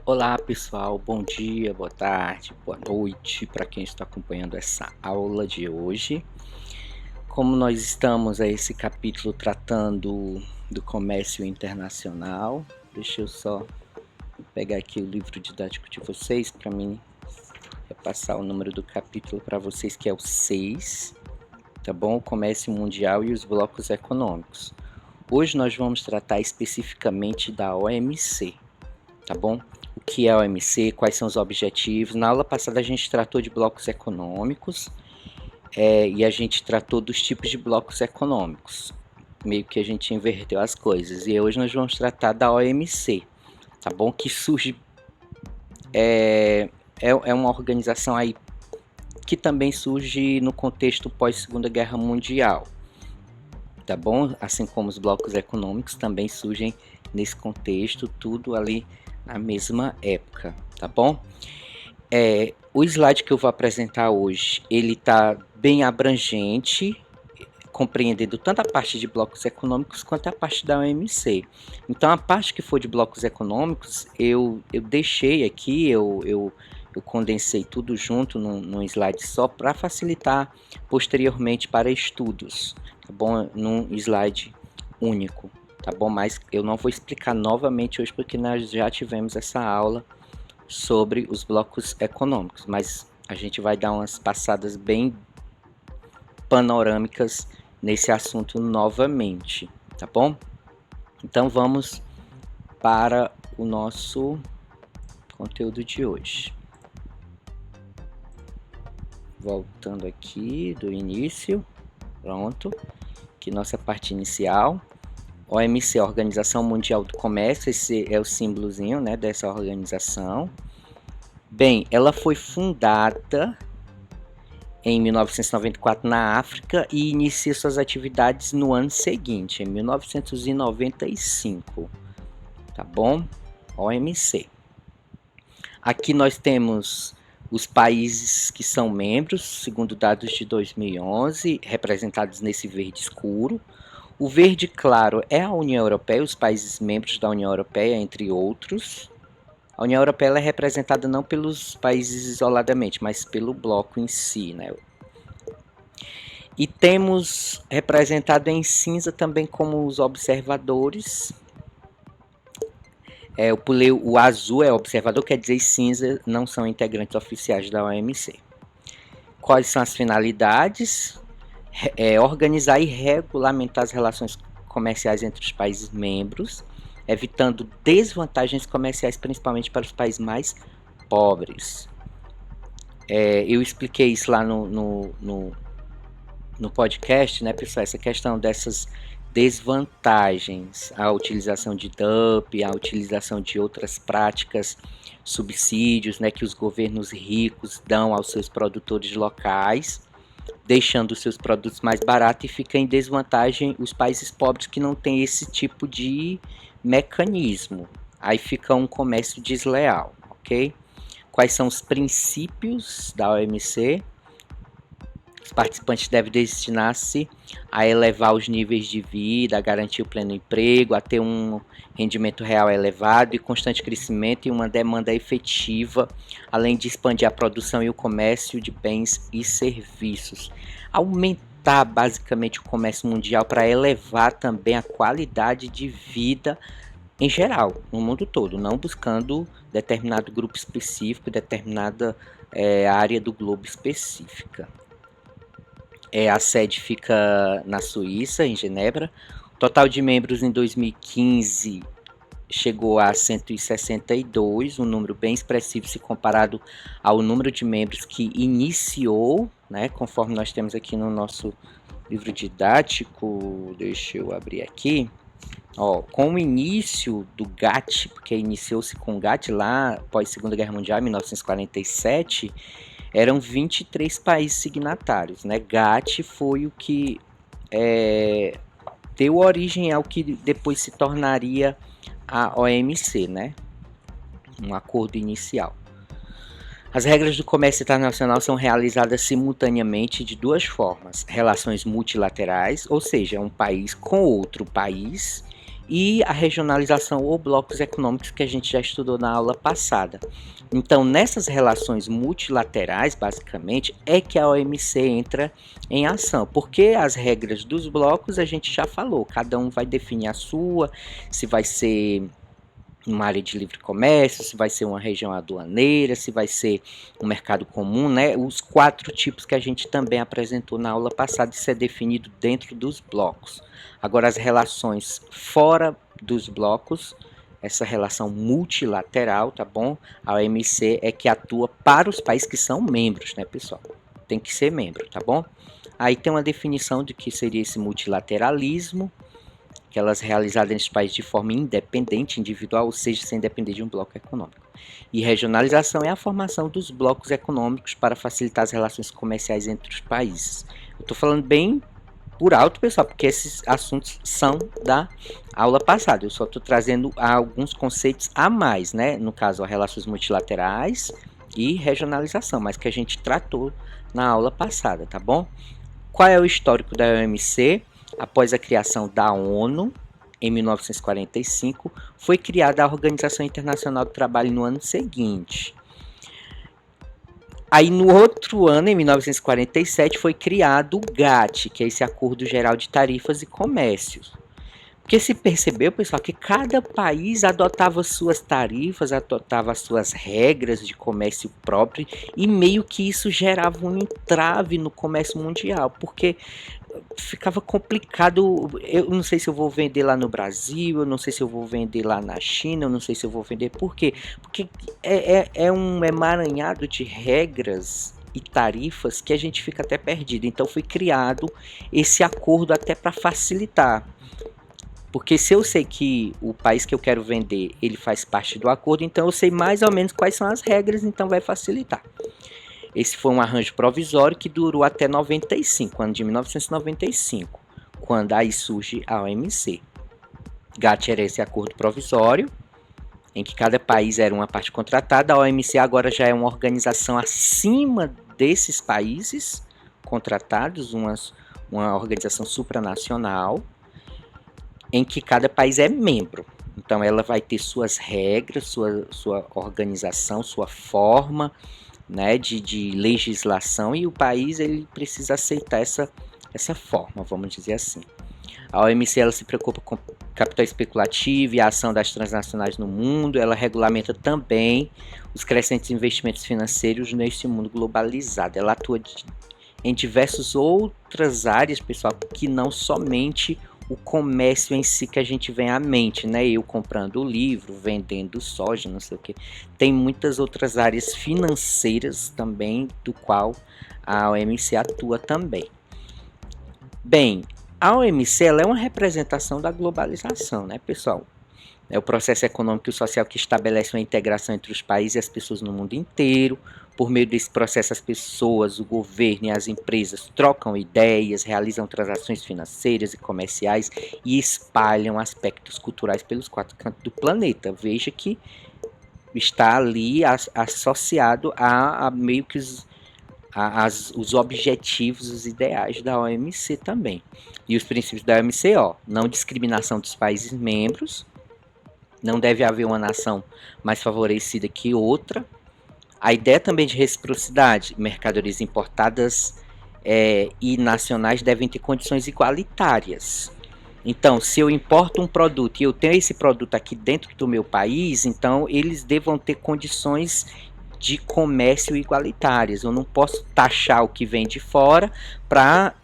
Olá pessoal, bom dia, boa tarde, boa noite para quem está acompanhando essa aula de hoje. Como nós estamos a esse capítulo tratando do comércio internacional, deixa eu só pegar aqui o livro didático de vocês para mim repassar o número do capítulo para vocês, que é o 6, tá bom? O comércio mundial e os blocos econômicos. Hoje nós vamos tratar especificamente da OMC, tá bom? O que é a OMC, quais são os objetivos. Na aula passada a gente tratou de blocos econômicos e a gente tratou dos tipos de blocos econômicos. Meio que a gente inverteu as coisas. E hoje nós vamos tratar da OMC, tá bom? Que surge... É uma organização aí que também surge no contexto pós-Segunda Guerra Mundial, tá bom? Assim como os blocos econômicos também surgem nesse contexto, tudo ali na mesma época, tá bom? O slide que eu vou apresentar hoje, ele tá bem abrangente, compreendendo tanto a parte de blocos econômicos quanto a parte da OMC. Então a parte que for de blocos econômicos, eu deixei aqui, eu condensei tudo junto num slide só para facilitar posteriormente para estudos, tá bom? Num slide único, tá bom? Mas eu não vou explicar novamente hoje porque nós já tivemos essa aula sobre os blocos econômicos, mas a gente vai dar umas passadas bem panorâmicas nesse assunto novamente, tá bom? Então vamos para o nosso conteúdo de hoje. Voltando aqui do início, pronto, aqui nossa parte inicial. OMC, Organização Mundial do Comércio, esse é o símbolozinho, né, dessa organização. Bem, ela foi fundada em 1994 na África e inicia suas atividades no ano seguinte, em 1995, tá bom? OMC. Aqui nós temos os países que são membros, segundo dados de 2011, representados nesse verde escuro. O verde claro é a União Europeia, os países membros da União Europeia, entre outros. A União Europeia é representada não pelos países isoladamente, mas pelo bloco em si, né? E temos representado em cinza também como os observadores. Eu pulei o azul, é observador, quer dizer cinza, não são integrantes oficiais da OMC. Quais são as finalidades? Organizar e regulamentar as relações comerciais entre os países membros, evitando desvantagens comerciais, principalmente para os países mais pobres. Eu expliquei isso lá no podcast, né, pessoal, essa questão dessas desvantagens, a utilização de dumping, a utilização de outras práticas, subsídios, né, que os governos ricos dão aos seus produtores locais, deixando os seus produtos mais baratos, e fica em desvantagem os países pobres que não têm esse tipo de mecanismo. Aí fica um comércio desleal, ok? Quais são os princípios da OMC? Os participantes devem destinar-se a elevar os níveis de vida, a garantir o pleno emprego, a ter um rendimento real elevado e constante crescimento e uma demanda efetiva, além de expandir a produção e o comércio de bens e serviços. Aumentar basicamente o comércio mundial para elevar também a qualidade de vida em geral, no mundo todo, não buscando determinado grupo específico, determinada área do globo específica. A sede fica na Suíça, em Genebra. O total de membros em 2015 chegou a 162, um número bem expressivo se comparado ao número de membros que iniciou, né, conforme nós temos aqui no nosso livro didático. Deixa eu abrir aqui. Com o início do GATT, porque iniciou-se com o GATT lá após a Segunda Guerra Mundial, em 1947, eram 23 países signatários, né? GATT foi o que deu origem ao que depois se tornaria a OMC, né? Um acordo inicial. As regras do comércio internacional são realizadas simultaneamente de duas formas: relações multilaterais, ou seja, um país com outro país, e a regionalização ou blocos econômicos que a gente já estudou na aula passada. Então, nessas relações multilaterais, basicamente, é que a OMC entra em ação, porque as regras dos blocos a gente já falou, cada um vai definir a sua, se vai ser uma área de livre comércio, se vai ser uma região aduaneira, se vai ser um mercado comum, né? Os 4 tipos que a gente também apresentou na aula passada, isso é definido dentro dos blocos. Agora, as relações fora dos blocos, essa relação multilateral, tá bom? A OMC é que atua para os países que são membros, né, pessoal? Tem que ser membro, tá bom? Aí tem uma definição de que seria esse multilateralismo, aquelas realizadas neste país de forma independente, individual, ou seja, sem depender de um bloco econômico. E regionalização é a formação dos blocos econômicos para facilitar as relações comerciais entre os países. Eu estou falando bem por alto, pessoal, porque esses assuntos são da aula passada. Eu só estou trazendo alguns conceitos a mais, né? No caso, as relações multilaterais e regionalização, mas que a gente tratou na aula passada, tá bom? Qual é o histórico da OMC? Após a criação da ONU, em 1945, foi criada a Organização Internacional do Trabalho no ano seguinte. Aí no outro ano, em 1947, foi criado o GATT, que é esse Acordo Geral de Tarifas e Comércio. Porque se percebeu, pessoal, que cada país adotava suas tarifas, adotava suas regras de comércio próprio, e meio que isso gerava um entrave no comércio mundial, porque ficava complicado. Eu não sei se eu vou vender lá no Brasil, eu não sei se eu vou vender lá na China, eu não sei se eu vou vender. Por quê? Porque é um emaranhado de regras e tarifas que a gente fica até perdido. Então foi criado esse acordo até para facilitar. Porque se eu sei que o país que eu quero vender, ele faz parte do acordo, então eu sei mais ou menos quais são as regras, então vai facilitar. Esse foi um arranjo provisório que durou até 95, ano de 1995, quando aí surge a OMC. GATT era esse acordo provisório, em que cada país era uma parte contratada. A OMC agora já é uma organização acima desses países contratados, uma organização supranacional, em que cada país é membro. Então ela vai ter suas regras, sua organização, sua forma, né, de legislação, e o país ele precisa aceitar essa forma, vamos dizer assim. A OMC ela se preocupa com capital especulativo e a ação das transnacionais no mundo. Ela regulamenta também os crescentes investimentos financeiros nesse mundo globalizado. Ela atua em diversas outras áreas, pessoal, que não somente o comércio em si que a gente vem à mente, né? Eu comprando o livro, vendendo soja, não sei o que. Tem muitas outras áreas financeiras também, do qual a OMC atua também. Bem, a OMC ela é uma representação da globalização, né, pessoal? É o processo econômico e social que estabelece uma integração entre os países e as pessoas no mundo inteiro. Por meio desse processo, as pessoas, o governo e as empresas trocam ideias, realizam transações financeiras e comerciais e espalham aspectos culturais pelos 4 cantos do planeta. Veja que está ali associado a meio que os objetivos, os ideais da OMC também. E os princípios da OMC, não discriminação dos países membros, não deve haver uma nação mais favorecida que outra. A ideia também de reciprocidade, mercadorias importadas e nacionais devem ter condições igualitárias. Então, se eu importo um produto e eu tenho esse produto aqui dentro do meu país, então eles devam ter condições de comércio igualitárias. Eu não posso taxar o que vem de fora para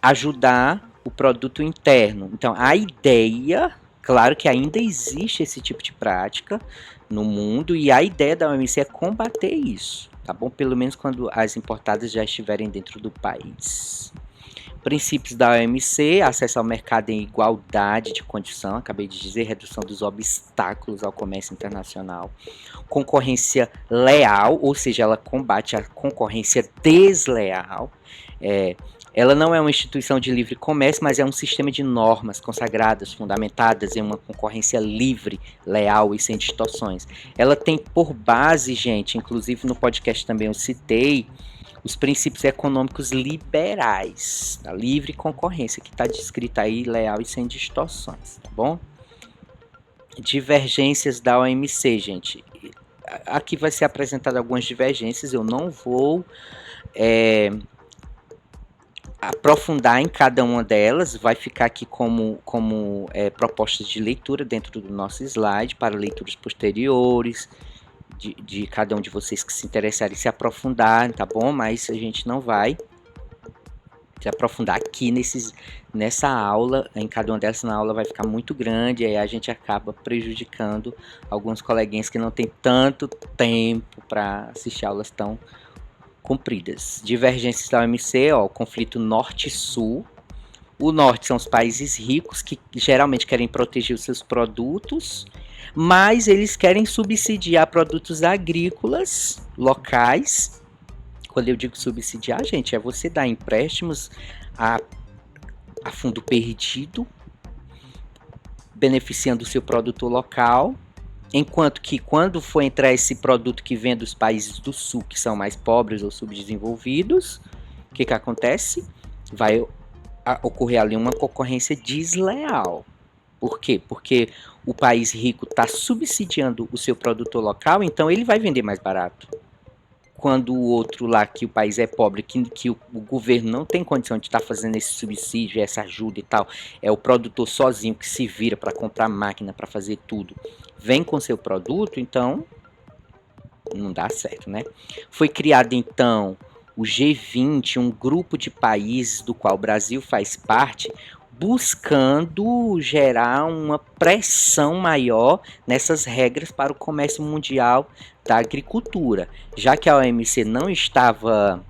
ajudar o produto interno. Então, a ideia, claro que ainda existe esse tipo de prática no mundo, e a ideia da OMC é combater isso, tá bom? Pelo menos quando as importadas já estiverem dentro do país. Princípios da OMC: acesso ao mercado em igualdade de condição, acabei de dizer, redução dos obstáculos ao comércio internacional, concorrência leal, ou seja, ela combate a concorrência desleal. Ela não é uma instituição de livre comércio, mas é um sistema de normas consagradas, fundamentadas em uma concorrência livre, leal e sem distorções. Ela tem por base, gente, inclusive no podcast também eu citei, os princípios econômicos liberais, da livre concorrência, que está descrita aí, leal e sem distorções, tá bom? Divergências da OMC, gente. Aqui vai ser apresentado algumas divergências, eu não vou aprofundar em cada uma delas, vai ficar aqui como propostas de leitura dentro do nosso slide, para leituras posteriores, de cada um de vocês que se interessarem se aprofundar, tá bom? Mas a gente não vai se aprofundar aqui nessa aula, em cada uma dessas. Na aula vai ficar muito grande, aí a gente acaba prejudicando alguns coleguinhas que não tem tanto tempo para assistir aulas tão compridas. Divergências da OMC, ó, conflito norte-sul. O norte são os países ricos que geralmente querem proteger os seus produtos, mas eles querem subsidiar produtos agrícolas locais. Quando eu digo subsidiar, gente, é você dar empréstimos a fundo perdido, beneficiando o seu produtor local, enquanto que quando for entrar esse produto que vem dos países do sul, que são mais pobres ou subdesenvolvidos, o que acontece? Vai ocorrer ali uma concorrência desleal. Por quê? Porque o país rico está subsidiando o seu produtor local, então ele vai vender mais barato. Quando o outro lá, que o país é pobre, que o governo não tem condição de estar fazendo esse subsídio, essa ajuda e tal, é o produtor sozinho que se vira para comprar máquina, para fazer tudo, vem com seu produto, então não dá certo, né? Foi criado então o G20, um grupo de países do qual o Brasil faz parte, buscando gerar uma pressão maior nessas regras para o comércio mundial da agricultura, já que a OMC não estava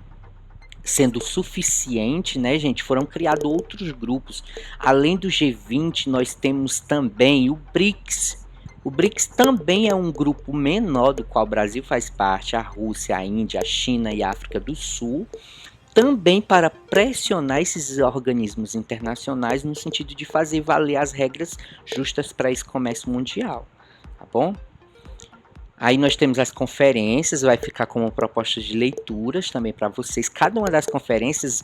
sendo suficiente, né, gente? Foram criados outros grupos. Além do G20, nós temos também o BRICS. O BRICS também é um grupo menor do qual o Brasil faz parte, a Rússia, a Índia, a China e a África do Sul, também para pressionar esses organismos internacionais no sentido de fazer valer as regras justas para esse comércio mundial, tá bom? Aí nós temos as conferências, vai ficar como propostas de leituras também para vocês. Cada uma das conferências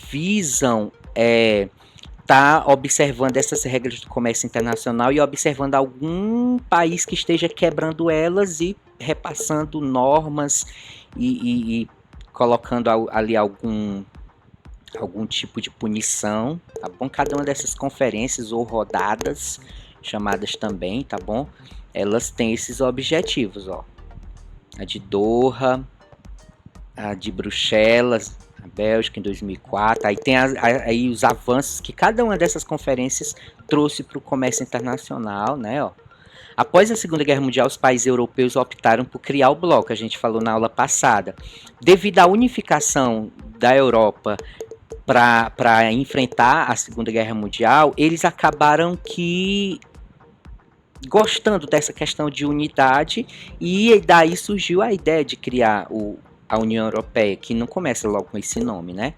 visam tá observando essas regras do comércio internacional e observando algum país que esteja quebrando elas e repassando normas e colocando ali algum tipo de punição, tá bom? Cada uma dessas conferências ou rodadas, chamadas também, tá bom? Elas têm esses objetivos, ó. A de Doha, a de Bruxelas, a Bélgica em 2004, aí tem aí os avanços que cada uma dessas conferências trouxe para o comércio internacional, né, ó. Após a Segunda Guerra Mundial, os países europeus optaram por criar o bloco, a gente falou na aula passada. Devido à unificação da Europa para enfrentar a Segunda Guerra Mundial, eles acabaram que gostando dessa questão de unidade, e daí surgiu a ideia de criar a União Europeia, que não começa logo com esse nome, né?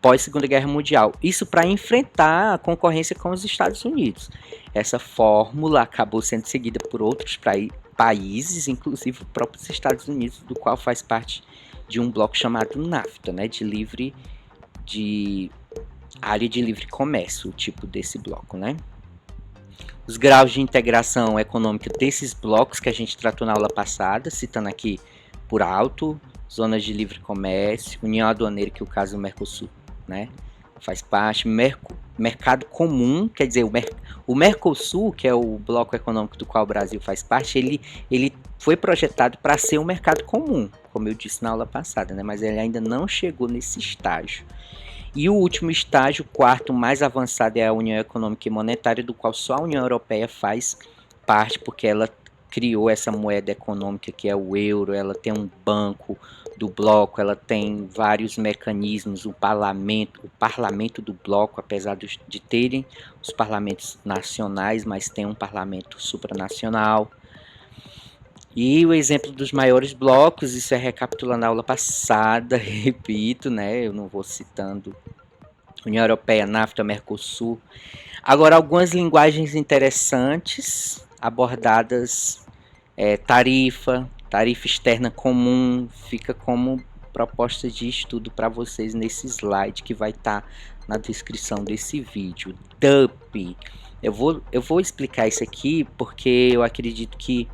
Pós Segunda Guerra Mundial. Isso para enfrentar a concorrência com os Estados Unidos. Essa fórmula acabou sendo seguida por outros países, inclusive os próprios Estados Unidos, do qual faz parte de um bloco chamado NAFTA, né? De área de livre comércio, o tipo desse bloco, né? Os graus de integração econômica desses blocos que a gente tratou na aula passada, citando aqui por alto, zonas de livre comércio, União Aduaneira, que é o caso do Mercosul, né? Faz parte, mercado comum, quer dizer, o Mercosul, que é o bloco econômico do qual o Brasil faz parte, ele foi projetado para ser um mercado comum, como eu disse na aula passada, né? Mas ele ainda não chegou nesse estágio. E o último estágio, o quarto mais avançado, é a União Econômica e Monetária, do qual só a União Europeia faz parte, porque ela criou essa moeda econômica que é o euro, ela tem um banco do bloco, ela tem vários mecanismos, o parlamento do bloco, apesar de terem os parlamentos nacionais, mas tem um parlamento supranacional. E o exemplo dos maiores blocos, isso é recapitulando a aula passada, repito, né? Eu não vou citando União Europeia, NAFTA, Mercosul. Agora, algumas linguagens interessantes abordadas, tarifa externa comum, fica como proposta de estudo para vocês nesse slide que vai estar na descrição desse vídeo. DUP. Eu vou explicar isso aqui porque eu acredito que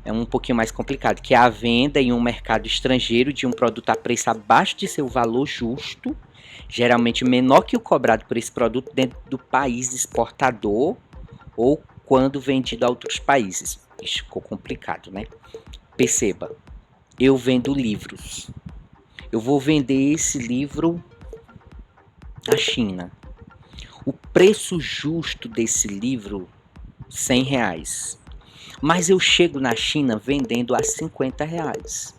é um pouquinho mais complicado, que é a venda em um mercado estrangeiro de um produto a preço abaixo de seu valor justo, geralmente menor que o cobrado por esse produto dentro do país exportador ou quando vendido a outros países. Isso ficou complicado, né? Perceba, eu vendo livros. Eu vou vender esse livro à China. O preço justo desse livro, R$100. Mas eu chego na China vendendo a R$50.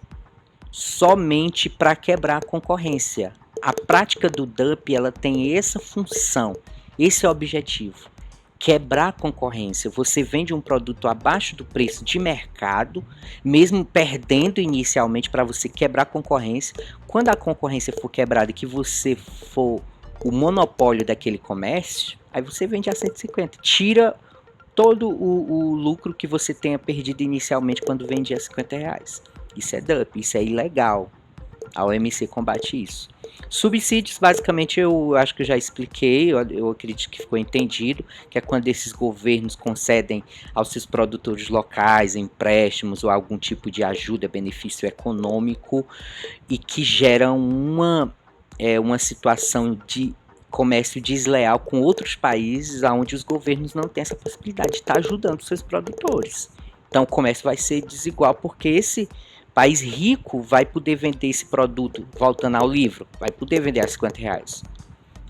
Somente para quebrar a concorrência. A prática do DUP, ela tem essa função, esse objetivo. Quebrar a concorrência. Você vende um produto abaixo do preço de mercado, mesmo perdendo inicialmente, para você quebrar a concorrência. Quando a concorrência for quebrada e que você for o monopólio daquele comércio, aí você vende a 150. Tira todo o lucro que você tenha perdido inicialmente quando vendia R$50. Isso é DUP, isso é ilegal. A OMC combate isso. Subsídios, basicamente, eu acho que eu já expliquei, eu acredito que ficou entendido, que é quando esses governos concedem aos seus produtores locais empréstimos ou algum tipo de ajuda, benefício econômico, e que geram uma situação de comércio desleal com outros países, onde os governos não têm essa possibilidade de estar ajudando os seus produtores. Então o comércio vai ser desigual, porque esse país rico vai poder vender esse produto, voltando ao livro, vai poder vender a R$50.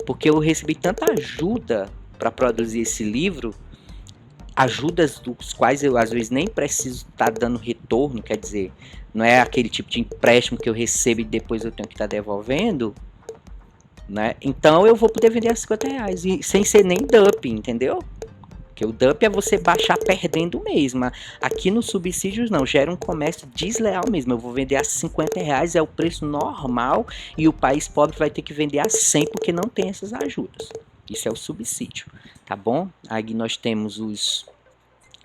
Porque eu recebi tanta ajuda para produzir esse livro, ajudas dos quais eu às vezes nem preciso estar dando retorno, quer dizer, não é aquele tipo de empréstimo que eu recebo e depois eu tenho que estar devolvendo, né? Então eu vou poder vender a R$50 e sem ser nem DUP, entendeu? Porque o DUP é você baixar perdendo mesmo. Aqui nos subsídios não, gera um comércio desleal mesmo. Eu vou vender a R$50, é o preço normal, e o país pobre vai ter que vender a 100 porque não tem essas ajudas. Isso é o subsídio, tá bom? Aí nós temos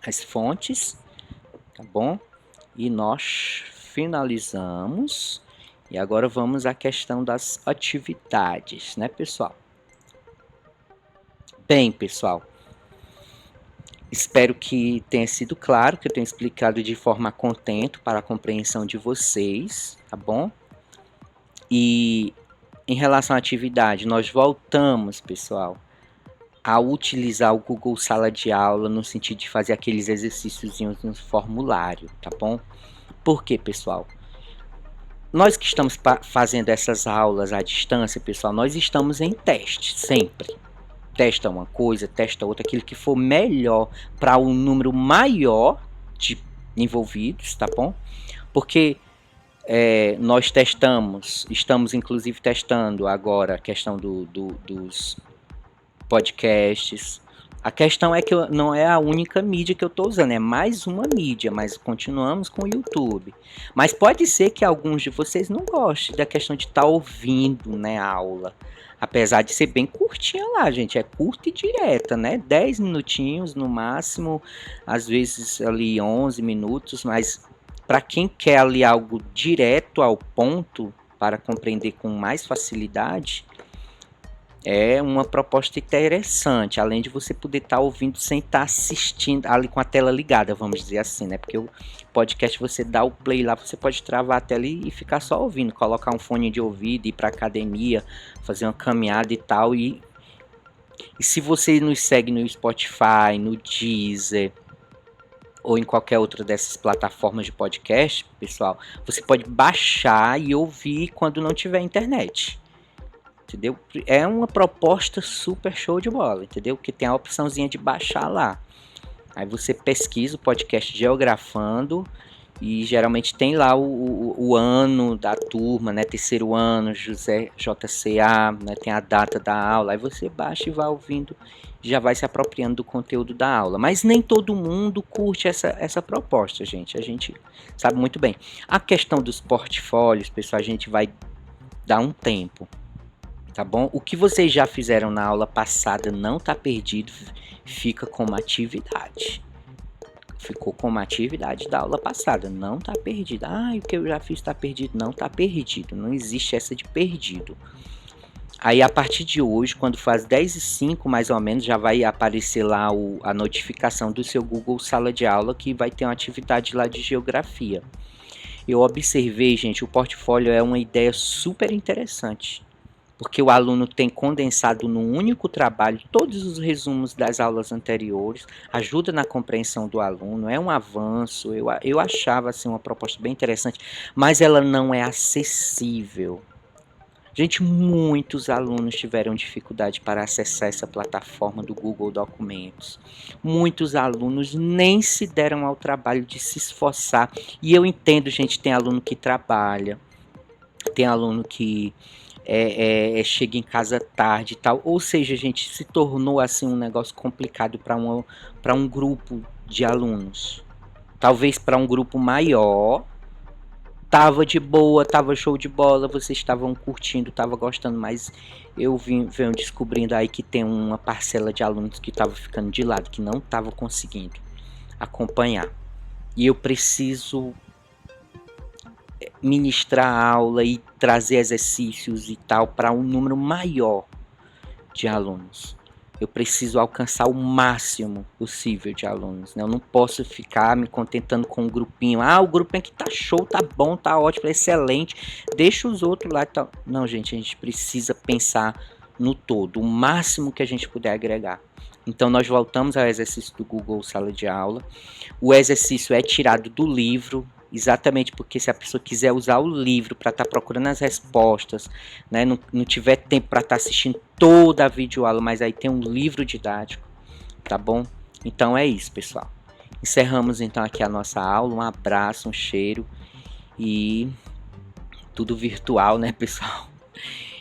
as fontes, tá bom? E nós finalizamos. E agora vamos à questão das atividades, né, pessoal? Bem, pessoal, espero que tenha sido claro, que eu tenha explicado de forma contente para a compreensão de vocês, tá bom? E em relação à atividade, nós voltamos, pessoal, a utilizar o Google Sala de Aula no sentido de fazer aqueles exercíciozinhos no formulário, tá bom? Por quê, pessoal? Nós que estamos fazendo essas aulas à distância, pessoal, nós estamos em teste, sempre. Testa uma coisa, testa outra, aquilo que for melhor para um número maior de envolvidos, tá bom? Porque nós estamos inclusive testando agora a questão dos podcasts. A questão é que não é a única mídia que eu estou usando, é mais uma mídia, mas continuamos com o YouTube. Mas pode ser que alguns de vocês não gostem da questão de estar ouvindo, né, a aula. Apesar de ser bem curtinha lá, gente, é curta e direta, né? 10 minutinhos no máximo, às vezes ali 11 minutos, mas para quem quer ali algo direto ao ponto, para compreender com mais facilidade, é uma proposta interessante, além de você poder estar ouvindo sem estar assistindo ali com a tela ligada, vamos dizer assim, né? Porque o podcast, você dá o play lá, você pode travar a tela e ficar só ouvindo, colocar um fone de ouvido, ir para academia, fazer uma caminhada e tal. E se você nos segue no Spotify, no Deezer ou em qualquer outra dessas plataformas de podcast, pessoal, você pode baixar e ouvir quando não tiver internet. Entendeu? É uma proposta super show de bola, entendeu? Que tem a opçãozinha de baixar lá. Aí você pesquisa o podcast Geografando e geralmente tem lá o ano da turma, né? Terceiro ano, José JCA, né? Tem a data da aula. Aí você baixa e vai ouvindo, já vai se apropriando do conteúdo da aula. Mas nem todo mundo curte essa proposta, gente. A gente sabe muito bem. A questão dos portfólios, pessoal, a gente vai dar um tempo. Tá bom? O que vocês já fizeram na aula passada não está perdido, fica como atividade. ficou como atividade da aula passada, não tá perdido. O que eu já fiz tá perdido, não tá perdido, não existe essa de perdido. Aí a partir de hoje, quando faz 10h05 mais ou menos, já vai aparecer lá a notificação do seu Google Sala de Aula que vai ter uma atividade lá de geografia. Eu observei, gente, o portfólio é uma ideia super interessante, porque o aluno tem condensado num único trabalho todos os resumos das aulas anteriores, ajuda na compreensão do aluno, é um avanço, eu achava assim, uma proposta bem interessante, mas ela não é acessível. Gente, muitos alunos tiveram dificuldade para acessar essa plataforma do Google Documentos. Muitos alunos nem se deram ao trabalho de se esforçar. E eu entendo, gente, tem aluno que trabalha, tem aluno que chega em casa tarde e tal. Ou seja, gente, se tornou assim um negócio complicado para um grupo de alunos. Talvez para um grupo maior, tava de boa, tava show de bola, vocês estavam curtindo, tava gostando, mas eu venho descobrindo aí que tem uma parcela de alunos que tava ficando de lado, que não tava conseguindo acompanhar. E eu preciso ministrar a aula e trazer exercícios e tal para um número maior de alunos. Eu preciso alcançar o máximo possível de alunos, né? Eu não posso ficar me contentando com um grupinho. O grupinho aqui tá show, tá bom, tá ótimo, excelente. Deixa os outros lá e tal. Não, gente, a gente precisa pensar no todo, o máximo que a gente puder agregar. Então nós voltamos ao exercício do Google Sala de Aula. O exercício é tirado do livro, exatamente porque se a pessoa quiser usar o livro para estar procurando as respostas, né, não tiver tempo para estar assistindo toda a videoaula, mas aí tem um livro didático, tá bom? Então é isso, pessoal. Encerramos então aqui a nossa aula. Um abraço, um cheiro e tudo virtual, né, pessoal?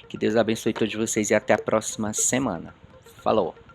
Que Deus abençoe todos vocês e até a próxima semana. Falou!